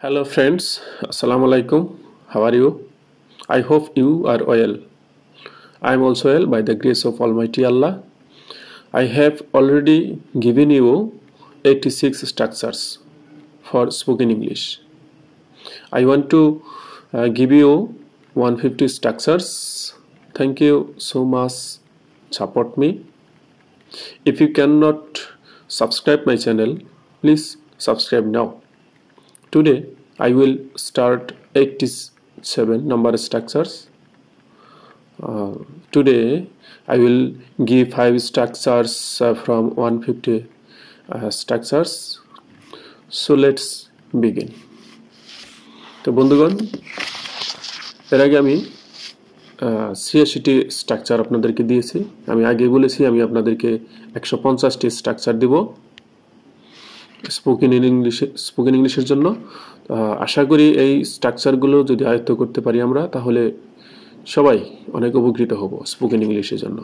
Hello friends, Assalamu alaikum. How are you? I hope you are well. I am also well by the grace of Almighty Allah. I have already given you 86 structures for spoken English. I want to give you 150 structures. Thank you so much. Support me. If you cannot subscribe my channel, please subscribe now. Today I will start 87 number structures. Today I will give 5 structures from 150 structures. So let's begin. তো বন্ধুগণ, এর আগে আমি 86টি structure আপনাদেরকে দিয়েছি। আমি আগে বলেছি আমি আপনাদেরকে 150টি স্ট্রাকচার দিব স্পোকেন ইংলিশের জন্য। আশা করি এই স্ট্রাকচারগুলো যদি আয়ত্ত করতে পারি আমরা, তাহলে সবাই অনেক উপকৃত হব স্পোকেন ইংলিশের জন্য।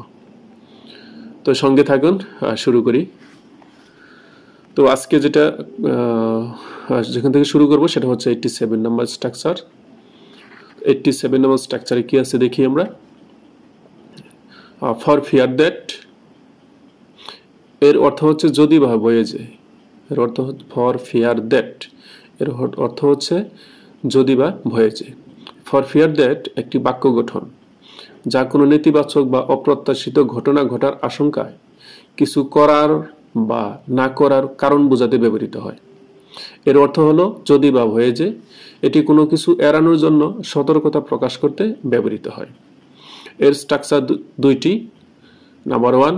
তো সঙ্গে থাকুন, শুরু করি। তো আজকে যেখান থেকে শুরু করব সেটা হচ্ছে 87 নাম্বার স্ট্রাকচার। 87 নাম্বার স্ট্রাকচারে কি আছে দেখি আমরা। ফর ফিয়ার দ্যাট এর অর্থ হচ্ছে যদি বা বয়ে যে। এর অর্থ ফর ফিয়ার দ্যাট এর অর্থ হচ্ছে যদি বা ভয়ে যে। ফর ফিয়ার দ্যাট একটি বাক্য গঠন যা কোনো নেতিবাচক বা অপ্রত্যাশিত ঘটনা ঘটার আশঙ্কায় কিছু করার বা না করার কারণ বোঝাতে ব্যবহৃত হয়। এর অর্থ হলো যদি বা ভয়ে যে। এটি কোনো কিছু এড়ানোর জন্য সতর্কতা প্রকাশ করতে ব্যবহৃত হয়। এর স্ট্রাকচার দুইটি। Number 1,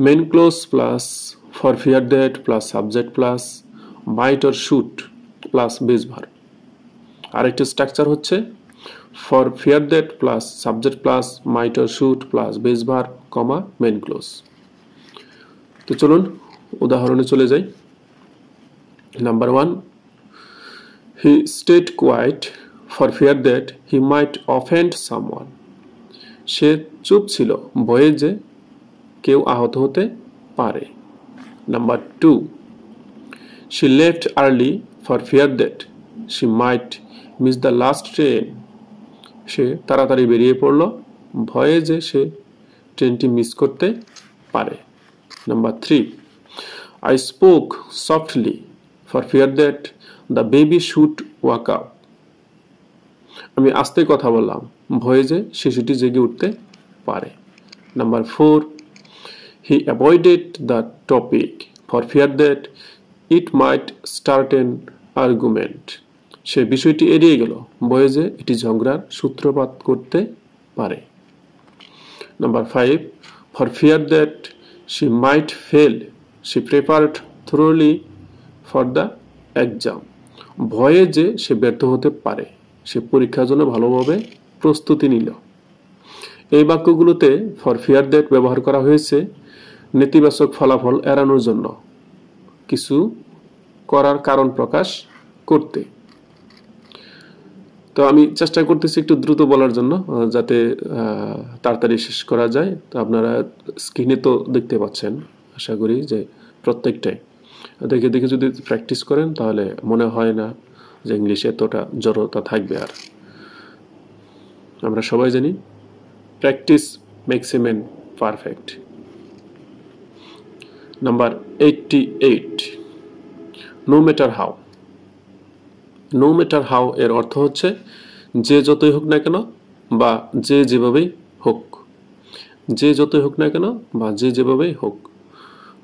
main clause plus for fear that plus subject plus might or should plus base verb. আরেকটি স্ট্রাকচার হচ্ছে for fear that plus subject plus might or should plus base verb comma main clause. তো চলুন উদাহরণে চলে যাই। Number 1, he stayed quite for fear that he might offend someone. সে চুপ ছিল ভয়ে যে কেউ আহত হতে পারে। Number 2, she left early for fear that she might miss the last train. সে তাড়াতাড়ি বেরিয়ে পড়ল ভয়ে যে সে ট্রেনটি মিস করতে পারে। Number 3, I spoke softly for fear that the baby should wake up. আমি আস্তে কথা বললাম ভয়ে যে শিশুটি জেগে উঠতে পারে। Number 4, he avoided the topic for fear that it might start an argument. সে বিষয়টি এড়িয়ে গেল ভয়ে যে এটি ঝগড়ার সূত্রপাত করতে পারে। Number 5, for fear that she might fail she prepared thoroughly for the exam. ভয়ে যে সে ব্যর্থ হতে পারে সে পরীক্ষার জন্য ভালোভাবে প্রস্তুতি নিল। এই বাক্যগুলোতে ফর ফিয়ার দ্যাট ব্যবহার করা হয়েছে নেতিবাচক ফলাফল এড়ানোর জন্য কিছু করার কারণ প্রকাশ করতে। তো আমি চেষ্টা করতেছি একটু দ্রুত বলার জন্য যাতে তাড়াতাড়ি শেষ করা যায়। তো আপনারা স্ক্রিনে তো দেখতে পাচ্ছেন, আশা করি যে প্রত্যেকটাই দেখে দেখে যদি প্র্যাকটিস করেন তাহলে মনে হয় না যে ইংলিশে এতটা জড়তা থাকবে। আর আমরা সবাই জানি practice makes a man perfect. Number 88, no matter how. No matter how এর অর্থ হচ্ছে যে যতই হোক না কেন বা যে যেভাবেই হোক। যে যতই হোক না কেন বা যে যেভাবেই হোক।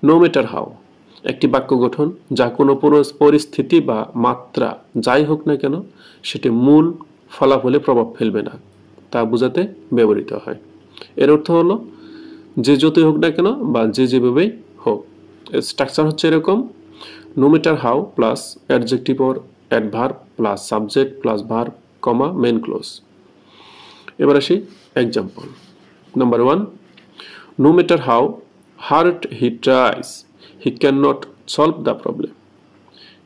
নো ম্যাটার হাউ একটি বাক্য গঠন যা কোনো পরিস্থিতি বা মাত্রা যাই হোক না কেন সেটি মূল ফলাফলে প্রভাব ফেলবে না তা বোঝাতে ব্যবহৃত হয়। এর অর্থ হলো যে যতই হোক না কেন বা যে যেভাবেই হোক। এর স্ট্রাকচার হচ্ছে এরকম: no matter how plus adjective or adverb plus subject plus verb comma main clause. এবার আসি example. Number 1, no matter how hard he tries he can not solve the problem.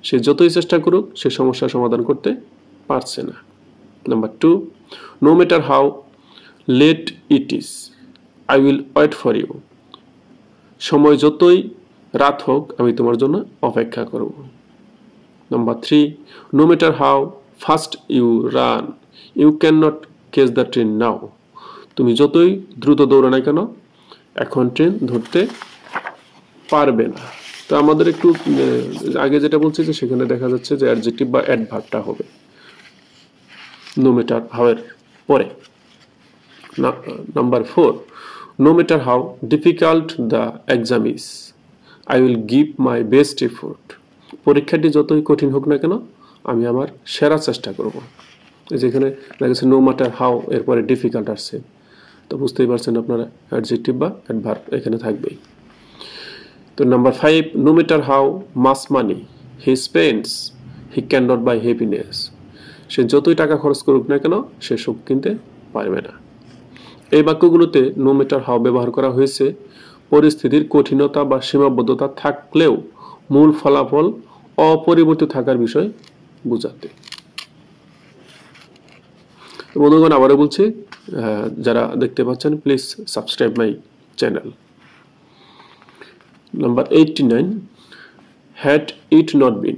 সে যতই চেষ্টা করুক সে সমস্যার সমাধান করতে পারছে না। Number 2, no matter how late it is I will wait for you. সময় যতই রাত হোক আমি তোমার জন্য অপেক্ষা করব। Number 3, no matter how fast you run, you cannot catch the train now. তুমি যতই দ্রুত দৌড়ো না কেন এখন ট্রেন ধরতে পারবে না। তো আমাদের একটু আগে যেটা বলছি যে সেখানে দেখা যাচ্ছে যে অ্যাডজেক্টিভ বা অ্যাডভার্বটা হবে no matter how এর পরে। Number 4, no matter how difficult the exam is, I will give my best effort. পরীক্ষাটি যতই কঠিন হোক না কেন আমি আমার সেরা চেষ্টা করব। যেখানে দেখেছে নো ম্যাটার হাউ এরপরে ডিফিকাল্ট আসছে, তো বুঝতেই পারছেন আপনারা অ্যাডজেক্টিভ বা অ্যাডভার্ব এখানে থাকবেই। তো number 5, no matter how much money he spends he can not buy happiness. সে যতই টাকা খরচ করুক না কেন সে সুখ কিনতে পারবে না। এই বাক্যগুলোতে নো ম্যাটার হাউ ব্যবহার করা হয়েছে পরিস্থিতির কঠিনতা বা সীমাবদ্ধতা থাকলেও মূল ফলাফল অপরিবর্তিত থাকার বিষয় বোঝাতে। বন্ধুগণ আবারও বলছি, যারা দেখতে পাচ্ছেন please subscribe my channel. Number 89, had it not বিন।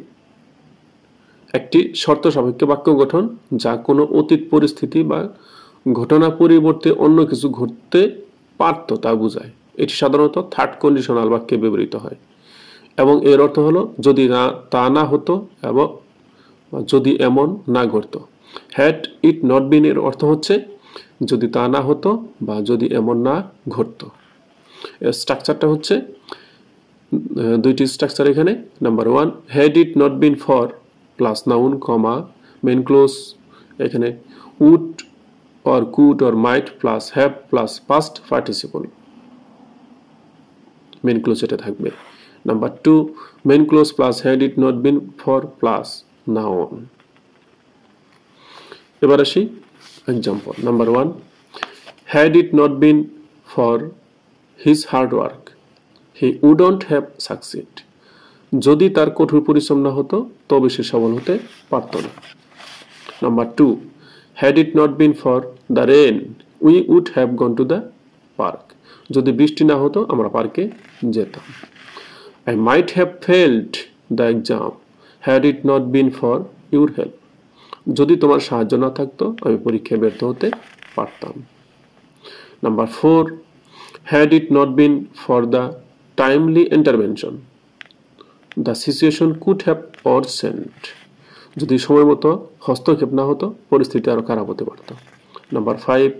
একটি শর্ত সাপেক্ষ বাক্য গঠন যা কোনো অতীত পরিস্থিতি বা ঘটনা পরিবর্তে অন্য কিছু ঘটতে পারত তা বোঝায়। এটি সাধারণত থার্ড কন্ডিশনাল বাক্যে ব্যবহৃত হয় এবং এর অর্থ হলো যদি তা না হতো এবং যদি এমন না ঘটতো। হ্যাড ইট নট বিন এর অর্থ হচ্ছে যদি তা না হতো বা যদি এমন না ঘটতো। এর স্ট্রাকচারটা হচ্ছে দুইটি স্ট্রাকচার এখানে। Number 1, had it not been for plus noun comma main clause, এখানে would or could or might plus have plus past participle main clause এটা থাকবে। Number 2, main clause plus had it not been for plus noun। এবার আসি example. Number 1, had it not been for his hard work he wouldn't have succeed। যদি তার কঠোর পরিশ্রম না হতো তবে সে সফল হতে পারত না। Number 2, had it not been for the rain we would have gone to the park। যদি বৃষ্টি না হতো আমরা পার্কে যেতাম। I might have failed the exam had it not been for your help। যদি তোমার সাহায্য না থাকতো আমি পরীক্ষায় ব্যর্থ হতে পারতাম। Number 4, had it not been for the timely intervention the situation could have worsened। যদি সময় মতো হস্তক্ষেপ না হতো পরিস্থিতি আরো খারাপ হতে পারত। Number 5,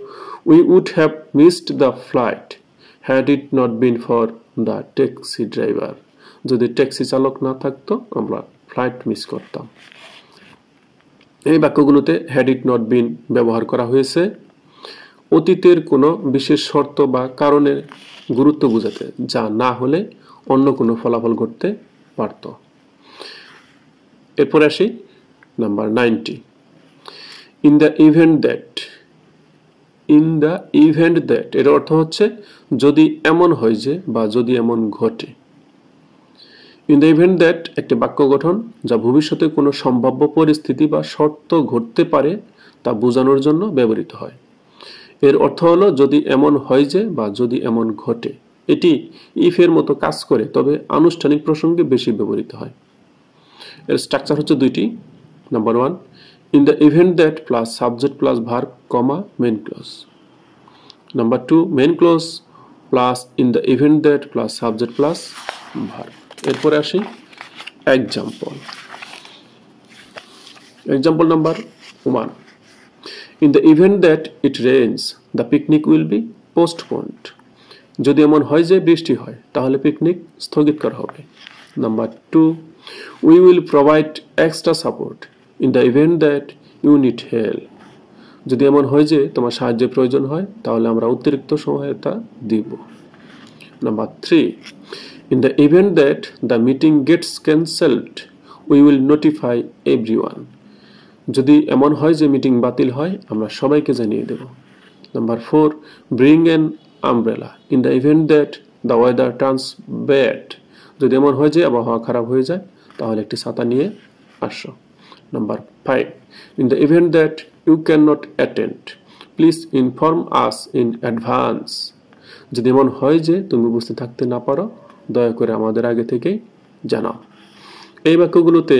we would have missed the flight had it not been for the taxi driver। যদি ট্যাক্সি চালক না থাকতো আমরা ফ্লাইট মিস করতাম। এই বাক্যগুলোতে had it not been ব্যবহার করা হয়েছে অতীতের কোনো বিশেষ শর্ত বা কারণের গুরুত্ব বোঝাতে যা না হলে অন্য কোনো ফলাফল ঘটতে পারত। এরপর আসি number 90, in the event that এর অর্থ হচ্ছে যদি এমন হয় যে বা যদি এমন ঘটে। in the event that একটি বাক্য গঠন যা ভবিষ্যতে কোনো সম্ভাব্য পরিস্থিতি বা শর্ত ঘটতে পারে তা বোঝানোর জন্য ব্যবহৃত হয়। এর অর্থ হলো যদি এমন হয় যে বা যদি এমন ঘটে। এটি ইফ এর মতো কাজ করে তবে আনুষ্ঠানিক প্রসঙ্গে বেশি ব্যবহৃত হয়। এর স্ট্রাকচার হচ্ছে দুইটি। Number 1, in the event that plus subject plus verb comma main clause। Number 2, main clause plus in the event that plus subject plus verb। এরপরে আসি example. Example number 1, in the event that it rains the picnic will be postponed। যদি এমন হয় যে বৃষ্টি হয় তাহলে picnic স্থগিত করা হবে। Number 2, we will provide extra support in the event that you need help। যদি এমন হয় যে তোমার সাহায্যের প্রয়োজন হয় তাহলে আমরা অতিরিক্ত সহায়তা দিব। Number 3, in the event that the meeting gets cancelled we will notify everyone। যদি এমন হয় যে মিটিং বাতিল হয় আমরা সবাইকে জানিয়ে দেব। Number 4, bring an umbrella in the event that the weather turns bad। যদি এমন হয় যে আবহাওয়া খারাপ হয়ে যায় তাহলে একটি ছাতা নিয়ে আসো। Number 5, in the event that you cannot attend please inform us in advance। যদি এমন হয় যে তুমি উপস্থিত থাকতে না পারো দয়া করে আমাদের আগে থেকেই জানাও। এই বাক্যগুলোতে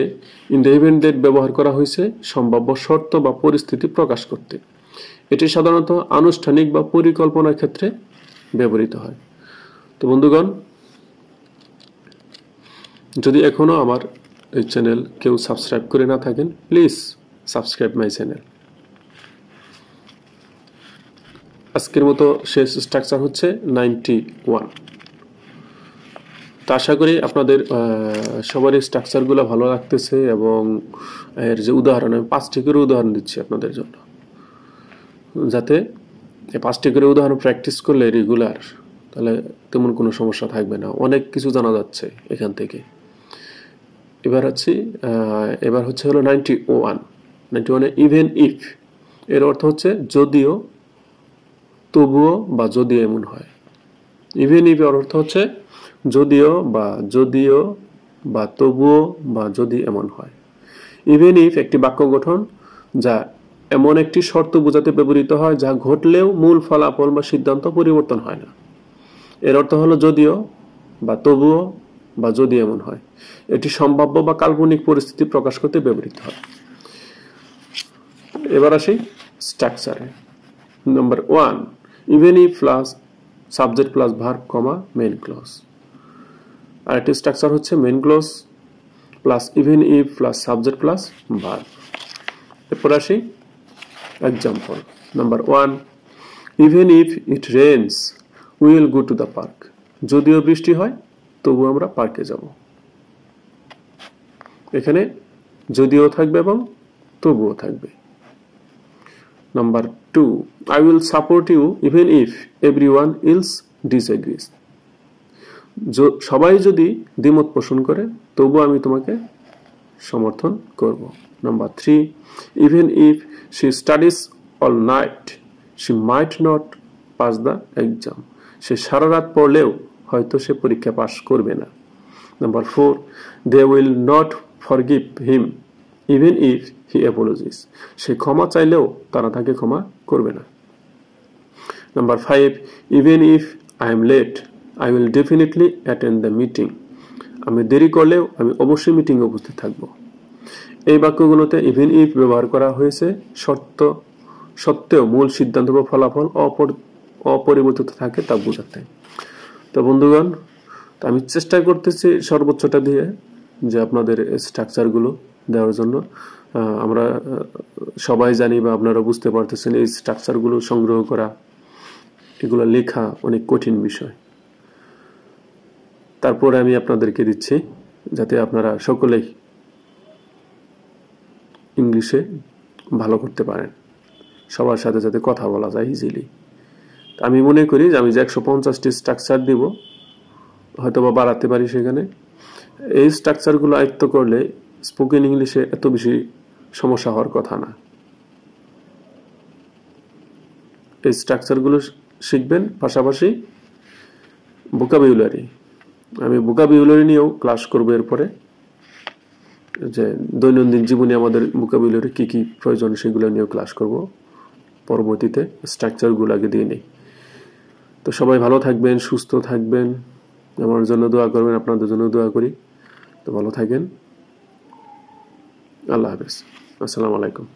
ইন দ্য ইভেন্ট দ্যাট ব্যবহার করা হয়েছে সম্ভাব্য শর্ত বা পরিস্থিতি প্রকাশ করতে। এটি সাধারণত আনুষ্ঠানিক বা পরিকল্পনার ক্ষেত্রে ব্যবহৃত হয়। তো বন্ধুগণ, যদি এখনো আমার এই চ্যানেল কেউ সাবস্ক্রাইব করে না থাকেন, প্লিজ সাবস্ক্রাইব মাই চ্যানেল। আজকের মতো শেষ স্ট্রাকচার হচ্ছে 91। তো আশা করি আপনাদের সবারই স্ট্রাকচারগুলো ভালো লাগতেছে এবং এর যে উদাহরণ, আমি 5টি করে উদাহরণ দিচ্ছি আপনাদের জন্য, যাতে এই 5টি করে উদাহরণ প্র্যাকটিস করলে রেগুলার, তাহলে তেমন কোনো সমস্যা থাকবে না, অনেক কিছু জানা যাচ্ছে এখান থেকে। এবার হলো 91 ইভেন ইফ এর অর্থ হচ্ছে যদিও, তবুও বা যদি এমন হয়। ইভেন ইফ এর অর্থ হচ্ছে যদিও বা তবুও বা যদি এমন হয়। ইভেন ইফ একটি বাক্য গঠন যা এমন একটি শর্ত বোঝাতে ব্যবহৃত হয় যা ঘটলেও মূল ফলাফল বা সিদ্ধান্ত পরিবর্তন হয় না। এর অর্থ হলো যদিও বা তবুও বা যদি এমন হয়। এটি সম্ভাব্য বা কাল্পনিক পরিস্থিতি প্রকাশ করতে ব্যবহৃত হয়। এবার আসি স্ট্রাকচারে। Number 1, even if plus subject plus verb comma main clause. আরেকটি স্ট্রাকচার হচ্ছে main clause plus even if plus subject plus verb. এরপর আসি example. Number 1, even if it rains we will go to the park. যদিও বৃষ্টি হয় তবু আমরা পার্কে যাব। এখানে যদিও থাকবে এবং তবুও থাকবে। Number 2, I will support you even if everyone else disagrees. সবাই যদি দ্বিমত পোষণ করে তবু আমি তোমাকে সমর্থন করব। Number 3, even if she studies all night she might not pass the exam. সে সারা রাত পড়লেও হয়তো সে পরীক্ষা পাস করবে না। Number 4, they will not forgive him even if he apologizes. সে ক্ষমা চাইলেও তারা তাকে ক্ষমা করবে না। Number 5, even if I am late I will definitely attend the meeting. আমি দেরি করলেও আমি অবশ্যই মিটিংয়ে উপস্থিত থাকব। এই বাক্যগুলোতে ইভেন ইফ ব্যবহার করা হয়েছে শর্ত সত্ত্বেও মূল সিদ্ধান্ত বা ফলাফল অপরিবর্তিত থাকে তা বোঝাতে। তো বন্ধুগণ, আমি চেষ্টা করতেছি সর্বোচ্চটা দিয়ে যে আপনাদের স্ট্রাকচারগুলো দেওয়ার জন্য। আমরা সবাই জানি বা আপনারা বুঝতে পারতেছেন এই স্ট্রাকচারগুলো সংগ্রহ করা, এগুলো লেখা অনেক কঠিন বিষয়। তারপরে আমি আপনাদেরকে দিচ্ছি যাতে আপনারা সকলেই ইংলিশে ভালো করতে পারেন, সবার সাথে যাতে কথা বলা যায় ইজিলি। আমি মনে করি যে আমি যে 150টি স্ট্রাকচার দিব হয়তো বা বাড়াতে পারি সেখানে। এই স্ট্রাকচারগুলো আয়ত্ত করলে স্পোকেন ইংলিশে এত বেশি সমস্যা হওয়ার কথা না। এই স্ট্রাকচারগুলো শিখবেন, পাশাপাশি ভোকাবুলারি, আমি ভোকাবুলারি নিয়েও ক্লাস করবো এরপরে, যে দৈনন্দিন জীবনে আমাদের ভোকাবুলারি কি কি প্রয়োজন সেগুলো নিয়েও ক্লাস করব পরবর্তীতে। স্ট্রাকচারগুলো আগে দিয়ে নেই। তো সবাই ভালো থাকবেন, সুস্থ থাকবেন, আমার জন্য দোয়া করবেন, আপনাদের জন্য দোয়া করি। তো ভালো থাকেন, আল্লাহ হাফেজ, আসসালামু আলাইকুম।